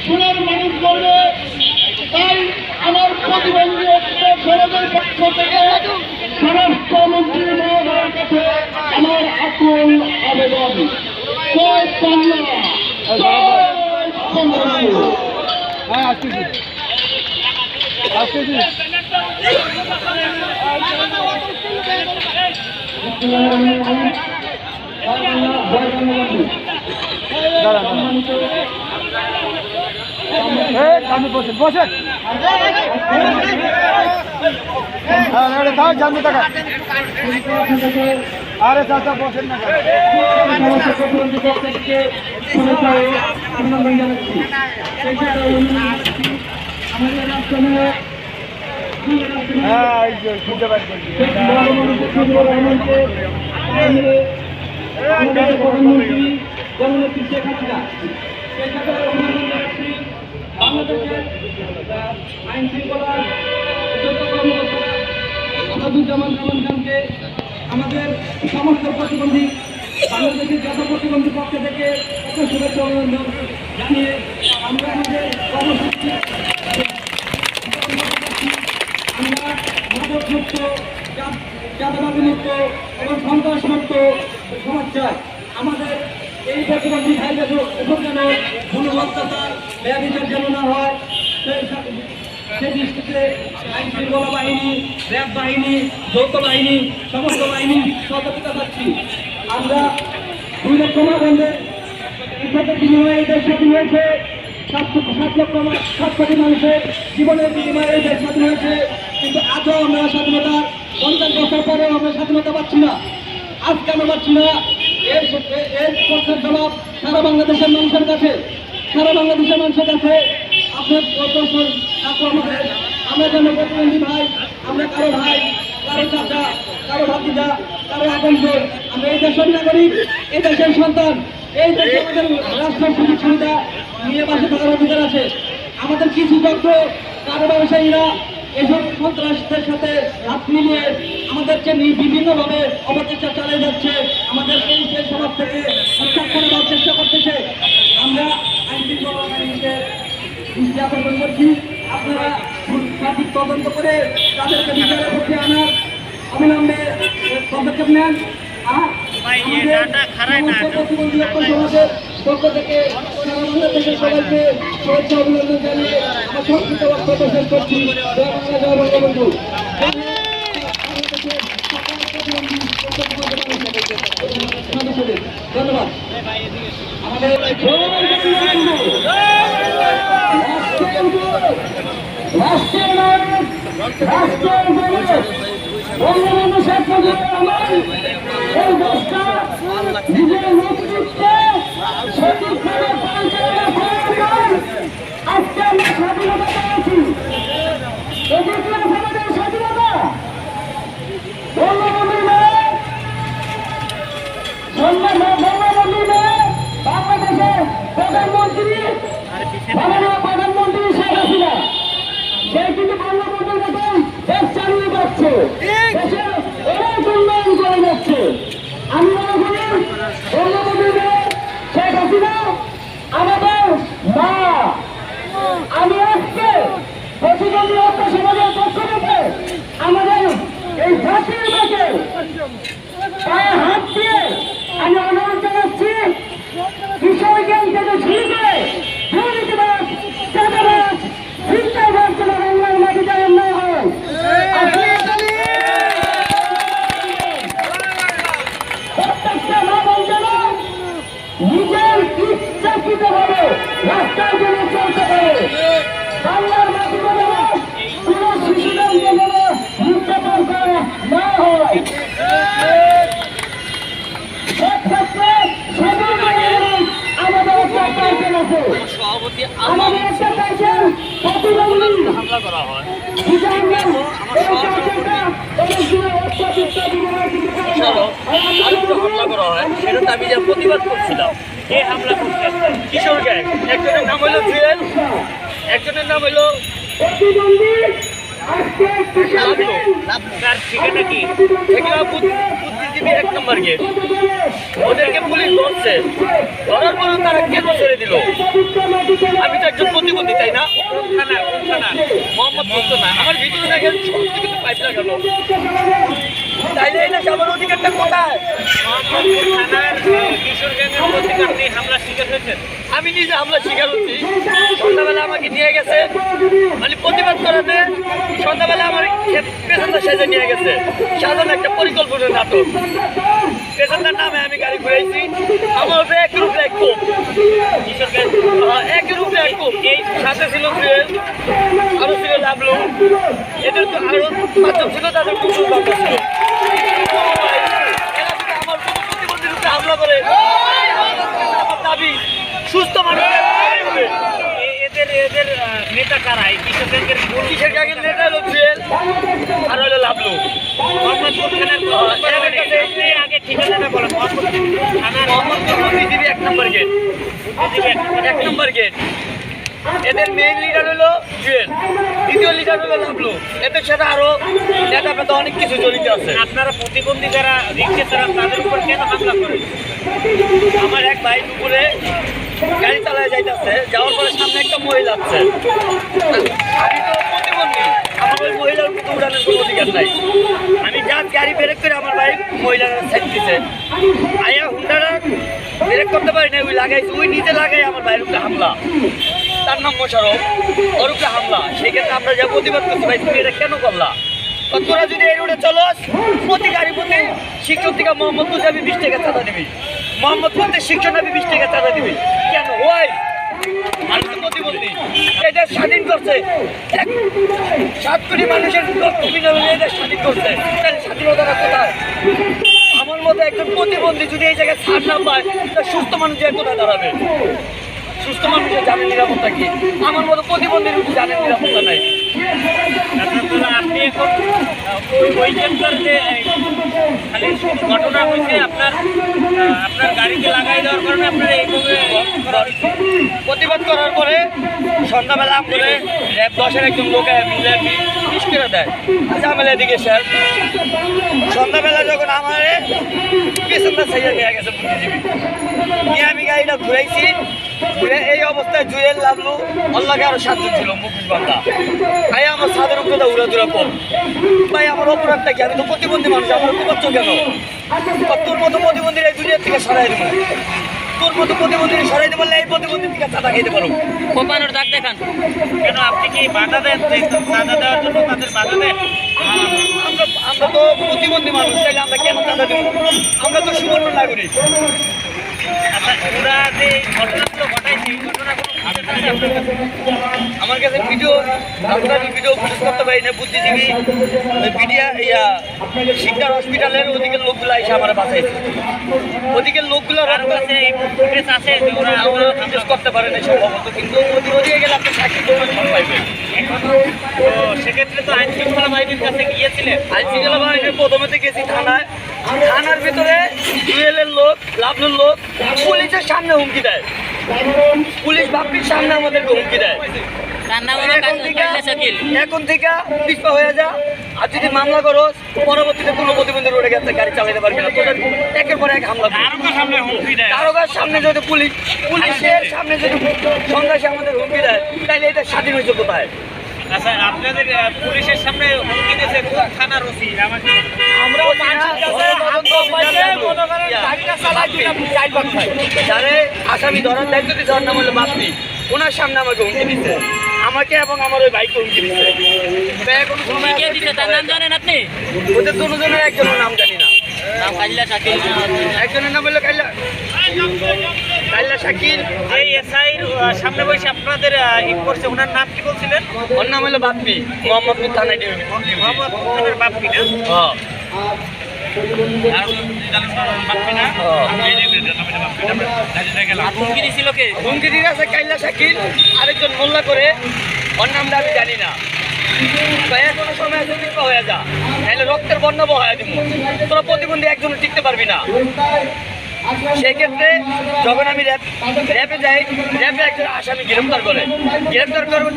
সোনার মানুষ করবে। তাই আমার প্রতিবন্ধী সমাজের পক্ষ থেকে স্বরাষ্ট্রমন্ত্রী মহোদয়ের কাছে আমার আকুল আবেদন, জয় বাংলা, জয় বঙ্গবন্ধু। বসেন বসেন জানতে টাকা আরে চাচা বসেন না প্রধানমন্ত্রী জননেত্রী শেখ হাসিনা বাংলাদেশের আইন শৃঙ্খলার আসাদুজ্জামান খানকে আমাদের সমস্ত প্রতিবন্ধী বাংলাদেশের যত প্রতিবন্ধী পক্ষ থেকে একটা শুভেচ্ছা অভিনন্দন জানিয়ে আমরা আমাদের কর্মসূচি আমরা মাদক মুক্ত, চাঁদাবাজি মুক্ত এবং সন্ত্রাস মুক্ত সমাজ চাই। আমাদের এই প্রতিবন্ধী ভাইদের উপর যেন কোনো অত্যাচার ব্যবচার যেন না হয় সেই দৃষ্টিতে আইন শৃঙ্খলা বাহিনী, র্যাব বাহিনী, যৌথ বাহিনী, সমস্ত বাহিনী সহযোগিতা পাচ্ছি। আমরা 2 লক্ষ বন্ধের বিনিময়ে এই দেশ স্বাধীন হয়েছে, 7 কোটি মানুষের জীবনের বিনিময়ে এই দেশ স্বাধীন হয়েছে। কিন্তু আজও আমরা স্বাধীনতার 50 বছর পরেও আমরা স্বাধীনতা পাচ্ছি না। আজ কেন পাচ্ছি না? এর প্রশ্নের জবাব সারা বাংলাদেশের মানুষের কাছে, সারা বাংলাদেশের মানুষের কাছে আপনার প্রশ্ন থাকবো আমাদের। আমরা যেন প্রতিবন্ধী ভাই, আমরা কারো ভাই, কারো চাচা, কারো ভাতিজা, কারো আপনজন, আমরা এই দেশের নাগরিক, এই দেশের সন্তান। এই দেশে আমাদের রাষ্ট্রের সুযোগ সুবিধা নিয়ে পাশে থাকার অধিকার আছে। আমাদের কিছু চক্র, কারো ব্যবসায়ীরা এসব সন্ত্রাসদের সাথে হাত মিলিয়ে আমাদেরকে নিয়ে বিভিন্নভাবে অপচেষ্টা চালিয়ে যাচ্ছে, আমাদেরকে সেই সমাজ থেকে উৎখাত করে দেওয়ার চেষ্টা করতেছে। আমরা আইন শৃঙ্খলা বাহিনীকে দৃষ্টি আকর্ষণ করছি, আপনারা সঠিক তদন্ত করে তাদেরকে বিচারের পক্ষে আনার অবিলম্বে পদক্ষেপ নেন। প্রতিবন্ধী সমাজের পক্ষ থেকে সারা বাংলাদেশের সবাইকে শুভেচ্ছা অভিনন্দন জানিয়ে আমার সংক্ষিপ্ত বক্তব্য শেষ করছি। জয় বাংলা, জয় বঙ্গবন্ধু। ধন্যবাদ। আমাদের রাষ্ট্রের নায়ক, রাষ্ট্রের বঙ্গবন্ধু শেখ মুজিবুর রহমান এই দেশটা নিজের নেতৃত্বে সঠিকভাবে পরিচালনা করার পর আজকে আমরা স্বাধীনতা পেয়েছি। এটি কি আমাদের স্বাধীনতা? বঙ্গবন্ধুর মেয়ে, বঙ্গবন্ধুর মেয়ে বাংলাদেশের প্রধানমন্ত্রী, মাননীয় প্রধানমন্ত্রী শেখ হাসিনা, সে কিন্তু বঙ্গবন্ধুর মতন দেশ চালিয়ে যাচ্ছে, দেশের অনেক উন্নয়ন করে যাচ্ছে। আমি মনে করি বঙ্গবন্ধুর মেয়ে শেখ হাসিনা আমাদের মা। আমি আজকে প্রতিবন্ধী ঐক্য সমাজের পক্ষ থেকে আমাদের এই জাতির মাঝে পায়ে হাত দিয়ে আমি অনুরোধ জানাচ্ছি, বিষয় জ্ঞান থেকে শুরু করে দুর্নীতিবাদ, চাঁদাবাজ, চিন্তাবাদ যেন বাংলার মাটিতে না হয়। প্রত্যেকটা মানব যেন নিজের ইচ্ছাকৃত ভাবে রাস্তায় যেন চলতে পারে। বাংলার মাটিতে যেন কোন শিশুদেরকে যেন নির্যাতন করা না হয়। সেক্ষেত্রে আমাদের একটা টাইটেল আছে, আমাদের একটা টাইটেল প্রতিবন্ধী হামলা করা হয়। হামলা করা হয় সেটা আমি যে প্রতিবাদ করছিলাম। এই হামলা করছে কিশোর গ্যাং, একজনের নাম হইল জুয়েল, একজনের নাম হইল প্রতিবন্ধী তার ঠিকানা কি? এগুলো বুদ্ধিজীবী 1 নম্বর গেট। ওদেরকে পুলিশ ধরছে, ধরার পরেও তারা কেন ছেড়ে দিল? আমি তো একজন প্রতিবন্ধী, তাই না? কোন থানা? মোহাম্মদ মুক্ত না, আমার ভিতরে দেখেন সমস্ত কিছু পাইপ লাগানো, তাইলে এটা আমার অধিকারটা কোথায়? মোহাম্মদপুর থানার কিশোর গ্যাংয়ের প্রতি আপনি হামলার শিকার হয়েছেন। আমি নিজে হামলা শিকার হচ্ছি। সন্ধ্যাবেলা আমাকে নিয়ে গেছে, মানে প্রতিবাদ করাতে সন্ধ্যাবেলা আমার পেছনটা সেজে নিয়ে গেছে। সাধারণ একটা পরিকল্পনা নাটক, পেছনটার নামে আমি গাড়ি ঘুরাইছি। আমার উপরে এক রূপে এক কোপ, কিশোর গ্যাং এক রূপে এক কোপ। এই সাথে ছিল জুয়েল, আরো ছিল লাভলু, এদের তো আরো 5 জন ছিল, তাদের কুকুর বান্ধব ছিল। এরা যদি আমার কোনো প্রতিবন্ধীর উপরে হামলা করে, আমার দাবি সুস্থ মানুষের এদের নেতা কারা? এই কিশোর গ্যাংয়ের মূল কিসের গাড়ির নেতা হলো জুয়েল, আর হলো লাভলু। মোহাম্মদপুর থানার আপনি আগে ঠিকানাটা বলেন। মোহাম্মদপুর থানার মোহাম্মদপুর বুদ্ধিজীবী 1 নম্বর গেট, 1 নম্বর গেট। এদের মেইন লিডার হলো জুয়েল, দ্বিতীয় লিডার হলো লাভলু। এদের সাথে আরো নেতা পেতা অনেক কিছু জড়িত আছে। আপনারা প্রতিবন্ধী যারা রিক্সা চালান তাদের উপর কেন হামলা করেন? আমার এক ভাই দুপুরে গাড়ি চালায় যাইতেছে, যাওয়ার পরে সামনে একটা মহিলা আছে। আমি তো প্রতিবন্ধী, আমার ওই মহিলার উপর উড়ানোর কোনো অধিকার নাই। আমি যার গাড়ি ব্রেক করে আমার ভাই মহিলার সাইড দিছে, আয়া হুন্ডারা ব্রেক করতে পারি না, ওই লাগাইছে, ওই নিচে লাগাই আমার ভাইয়ের উপরে হামলা। তার নাম মোশারফ, ওর উপরে হামলা। সেক্ষেত্রে আমরা যা প্রতিবাদ করছি, ভাই তুমি এটা কেন করলা? তোরা যদি এই রোডে চলস, প্রতি গাড়ি প্রতি শিক্ষক থেকে মোহাম্মদপুর যাবি 20 টাকা চাঁদা দিবি, মোহাম্মদপুর থেকে শিক্ষক যাবি 20 টাকা চাঁদা দিবি। কেন ওই আমি তো প্রতিবন্ধী, এটা স্বাধীন করছে 7 কোটি মানুষের রক্ত বিনিময়ে এটা স্বাধীন করছে, তাহলে স্বাধীনতাটা কোথায়? আমার মতো একজন প্রতিবন্ধী যদি এই জায়গায় ছাড় না পায়, তা সুস্থ মানুষ যে কোথায় দাঁড়াবে? সুস্থ মানুষের জানেন নিরাপত্তা কি? আমার মতো প্রতিবন্ধীর জানেন নিরাপত্তা নাই। আপনি এখন ওইখানকার যে খালি শুধু ঘটনা হয়েছে আপনার গাড়িতে লাগাই দেওয়ার কারণে আপনার এইভাবে প্রতিবাদ করার পরে সন্ধ্যাবেলা করে র্যাব 10-এর একজন লোক মিলে পিস করে দেয় ঝামেলা দিকে স্যার। সন্ধ্যাবেলা যখন আমার পেছনটা সাইডে নিয়ে গেছে বুদ্ধিজীবী, নিয়ে আমি গাড়িটা ঘুরাইছি, ঘুরে এই অবস্থায় জুয়েল লাভলু আল্লাহকে আরো 7 জন ছিল মুখোশ বান্ধা। ভাই আমার ছাদের উপরে উড়াদুরা কম, ভাই আমার অপরাধটা কি? আমি তো প্রতিবন্ধী মানুষ, আমার করছো কেন? তোর মতো প্রতিবন্ধীর এই দুনিয়ার থেকে সরাই দেবো, তোর মতো প্রতিবন্ধী সরাইতে পারলে এই প্রতিবন্ধীর থেকে চাঁদা খেতে পারো। কোপানোর দাগ দেখান কেন? আপনি কি বাধা দেন? চাঁদা দেওয়ার জন্য তাদের বাধা দেন? আমরা তো প্রতিবন্ধী মানুষ, তাইলে আমরা কেন চাঁদা দেবো? আমরা তো সুবর্ণ নাগরিক। আচ্ছা, ওরা যে ঘটনাগুলো ঘটাইছে এই ঘটনাগুলো আমার কাছে ভিডিও, আমি ভিডিও পোস্ট করতে পারি না। বুদ্ধিজীবী মিডিয়া শিকদার হসপিটালের ওদিকের লোকগুলো এসে আমার বাঁচাইছে, ওদিকের লোকগুলো তার কাছে এই ফুটেজ আছে যে ওরা পোস্ট করতে পারে না সম্ভবত, কিন্তু ওদিকে গেলে আপনি সাক্ষী প্রমাণ পাইবেন। তো সেক্ষেত্রে তো আইন শৃঙ্খলা বাহিনীর কাছে গিয়েছিলেন। আইন শৃঙ্খলা বাহিনীর প্রথমেতে গেছি থানায়, থানার ভিতরে জুয়েলের লোক, লাভলুর লোক পুলিশের সামনে হুমকি দেয়, পুলিশ বাপির সামনে আমাদেরকে হুমকি দেয়। এখন থেকে পিছপা হয়ে যা, আর যদি মামলা করো পরবর্তীতে কোনো প্রতিবন্ধী রোডে গেছে গাড়ি চালাতে পারবে না, তোদের একের পর এক হামলা করবে। কারোর সামনে হুমকি দেয়। দারোগার সামনে যদি পুলিশের সামনে যদি সন্ত্রাসী আমাদের হুমকি দেয়, তাহলে এটা স্বাধীন হয়েছে কোথায়? আচ্ছা, আপনাদের পুলিশের সামনে হুমকি দিয়েছে কোন থানার ওসি? আমাকে আমরা যারে আসামি ধরার দায়িত্ব দিচ্ছে, ওর নাম হলো বাপ্পি, ওনার সামনে আমাকে হুমকি দিচ্ছে, আমাকে এবং আমার ওই বাইককে হুমকি দিচ্ছে। এখন সময় কে দিচ্ছে তার নাম জানেন আপনি? ওদের দুজনের একজনের নাম জানি না, নাম কাইল্লা শাকিল। একজনের নাম হলো কাইল্লা শাকিল, এই এসআইর সামনে বসে আপনাদের ই করছে, ওনার নাম কি বলছিলেন? ওর নাম হলো বাপ্পি, মোহাম্মদপুর থানায় ডিউটি। মোহাম্মদ খানের বাপ্পি না? হ্যাঁ আর হুমকি দিছিল কে? হুমকি দিয়ে আছে কাইল্লা শাকিল, আরেকজন মোল্লা করে, ওর নামটা আমি জানি না। কোনো সময় আছে পিছপা হয়ে যা, তাহলে রক্তের বর্ণাব হয়ে দিব, তোরা প্রতিবন্ধী একজনে টিকতে পারবি না। সেই ক্ষেত্রে যখন আমি র্যাবে যাই, র্যাবে একজন আসামি গ্রেপ্তার করে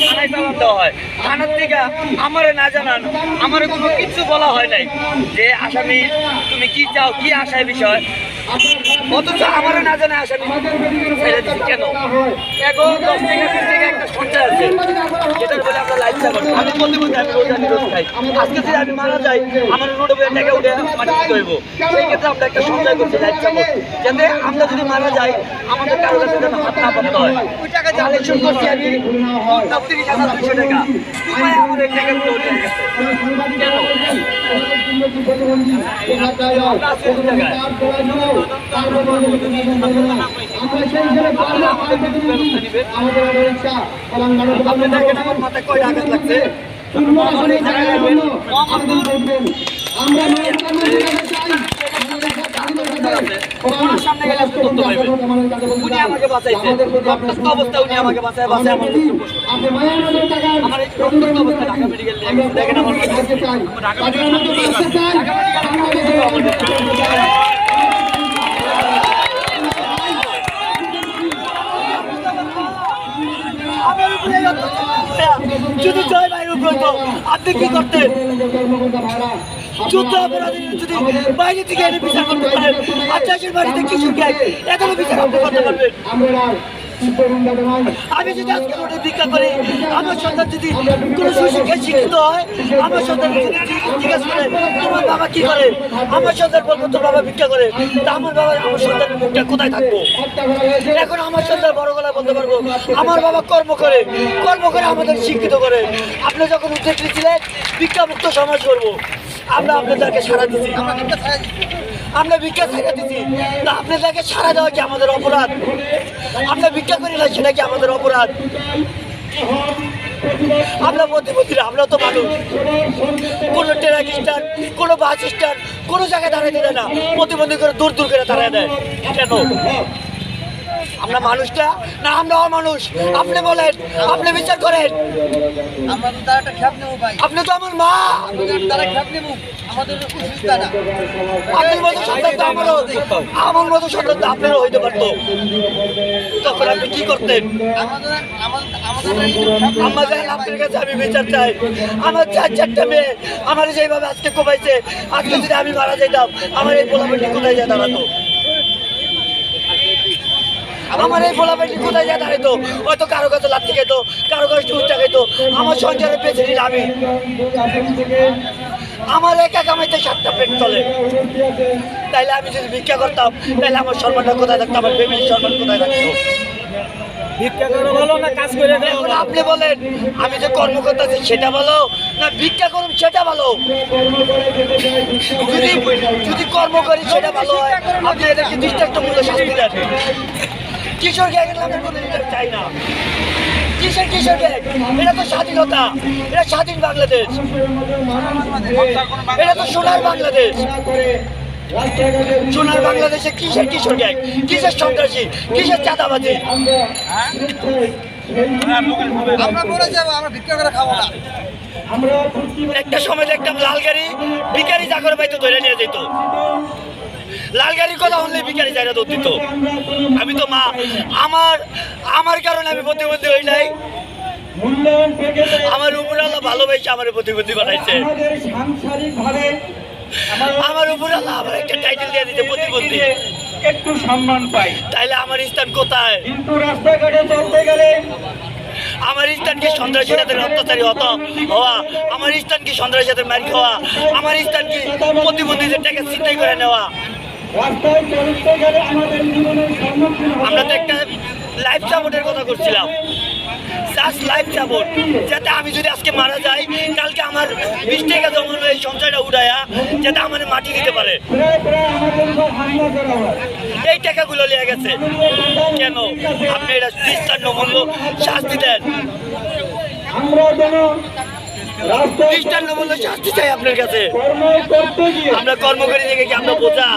থানায় চালান দেওয়া হয়। থানার থেকে আমারে না জানান, আমারে কোনো কিছু বলা হয় নাই যে আসামি তুমি কি চাও, কি আশায় বিষয়, অথচ আমারে না জানে আসামি ছেড়ে দিচ্ছি কেন? এখন 10 টাকা 20 টাকা একটা সঞ্চয় আছে, যেটার বলে আমরা লাইফ সাপোর্ট। আমি বলতে আমি রোজ খাই, আজকে যদি আমি মারা যাই আমার রোডে বলে টাকা উঠে মানে দিতে হইব। সেই ক্ষেত্রে আমরা একটা সঞ্চয় করছি লাইফ সাপোর্ট, যাতে আমরা যদি মারা যাই আমাদের কারো কাছে যেন হাত না পাততে হয়। ওই টাকা কালেকশন করছি আমি 30,200 টাকা, উপায় আমাদের টাকাগুলো উঠে গেছে কেন? আমরা আছি কোন জায়গায়? আপনি দেখেন আমার মাথায় কয়টা আঘাত লাগছে। সামনে গেলে উনি আমাকে বাঁচাইছে, রক্তাক্ত অবস্থা উনি আমাকে বাঁচায় আমার এই রক্তাক্ত অবস্থা ঢাকা মেডিকেল দেখেন আমার যদি জয় ভাইয়ের উপর হতো আপনি কি করতেন? যুদ্ধ অপরাধী যদি বাইরে থেকে এনে বিচার করতে পারেন, আচাশের বাড়িতে কিছু গ্যাং এখনো বিচার আপনি করতে পারবেন। আমি যদি আজকে রোডে ভিক্ষা করি, আমার সন্তান যদি কোনো সুশিক্ষায় শিক্ষিত হয়, আমার সন্তান যদি জিজ্ঞাসা করে তোমার বাবা কি করে, আমার সন্তান বলবো তোর বাবা ভিক্ষা করে, তা আমার বাবা আমার সন্তানের মুখটা কোথায় থাকবো? এখন আমার সন্তান বড় গলায় বলতে পারবো আমার বাবা কর্ম করে আমাদের শিক্ষিত করে। আপনি যখন উদ্যোগ নিয়েছিলেন ভিক্ষামুক্ত সমাজ করবো, আমরা আপনাদেরকে সাড়া দিচ্ছি, আমরা ভিক্ষা ছাড়া দিচ্ছি না, আপনাদেরকে সাড়া দেওয়া কি আমাদের অপরাধ? আমরা ভিক্ষা করি না সেটা কি আমাদের অপরাধ? আমরা প্রতিবন্ধীরা, আমরা তো মানুষ। কোনো ট্রেন স্ট্যান্ড, কোনো বাস স্ট্যান্ড, কোনো জায়গায় দাঁড়াইতে দেয় না, প্রতিবন্ধী করে দূর দূর করে দাঁড়ায় দেয় কেন? আমরা মানুষটা না আমরা অমানুষ? আপনি বলেন, আপনি বিচার করেন। আপনি তো আমার মা, আপনার মতো সন্তান তো আমারও, আমার মতো সন্তান তো আপনারও হইতে পারতো। তখন আপনি কি করতেন? আমাদের আপনার কাছে আমি বিচার চাই। আমার 4 মেয়ে আমার যেভাবে আজকে কমাইছে, আজকে যদি আমি মারা যেতাম আমার এই পোলাপেটি কোথায় যায় দাঁড়াতো? আমার এই পোলাপেটি কোথায় যায় দাঁড়াইতো? হয়তো কারো কাছে লাত্তি খেতো, কারো কাছে টুইটা খেতো। আমার সংসারের পেছনে আমি, আমার একা কামাইতে 7টা পেট চলে। তাইলে আমি যদি ভিক্ষা করতাম তাহলে আমার সম্মানটা কোথায় থাকতো, আমার ফ্যামিলির সম্মান কোথায় থাকতো? ভিক্ষা করো ভালো না কাজ করে? এখন আপনি বলেন, আমি যে কর্ম করতেছি সেটা ভালো না ভিক্ষা করুন সেটা ভালো? যদি কর্ম করি সেটা ভালো হয়, আপনি এদেরকে দৃষ্টান্তমূলক শাস্তি দেন। কিশোর গ্যাংয়ের নামে কোনো চাই না। কিশোর গ্যাং, এটা তো স্বাধীনতা, এটা স্বাধীন বাংলাদেশ, এটা তো সোনার বাংলাদেশ। সোনার বাংলাদেশে কিসের গ্যাং, কিসের সন্ত্রাসী, কিসের চাঁদাবাজি? একটা সময় দেখতাম লাল গাড়ি ভিখারি চাকর পাইতো ধরে নিয়ে যেত। লাল গাড়ির কথা হলে ভিখারি জায়গা দৌড় দিত। আমি তো মা, আমার কারণে আমি প্রতিবন্ধী হই নাই। আমার উপর আল্লাহ ভালোবাসে আমার প্রতিবন্ধী বানাইছে। আমার উপর আল্লাহ আমার একটা টাইটেল দিয়ে দিতে প্রতিবন্ধী, একটু সম্মান পাই। তাইলে আমার স্থান কোথায়? কিন্তু রাস্তাঘাটে চলতে গেলে আমার স্থান কি সন্ত্রাসীদের অত্যাচারী হওয়া? আমার স্থান কি সন্ত্রাসীদের মার খাওয়া? আমার স্থান কি প্রতিবন্ধীদের টাকা ছিনতাই করে নেওয়া? রাস্তায় চলতে গেলে আমাদের জীবনের সম্মুখীন আমরা তো একটা লাইফ সাপোর্টের কথা করছিলাম, জাস্ট লাইফ সাপোর্ট, যাতে আমি যদি আজকে মারা যাই কালকে আমার 20 টাকা জমানো এই সঞ্চয়টা উঠায়া যাতে আমার মাটি দিতে পারে। আমাদের উপর হামলা করা হয়। এই টাকাগুলো লিয়ে গেছে কেন? আপনি এটা দৃষ্টান্তমূলক শাস্তি দেন। আমরা যেন রাস্তায় দৃষ্টান্তমূলক শাস্তি চাই আপনার কাছে। কর্ম করতে গিয়ে আমরা কর্ম করে দেখে কি আমরা বোঝা?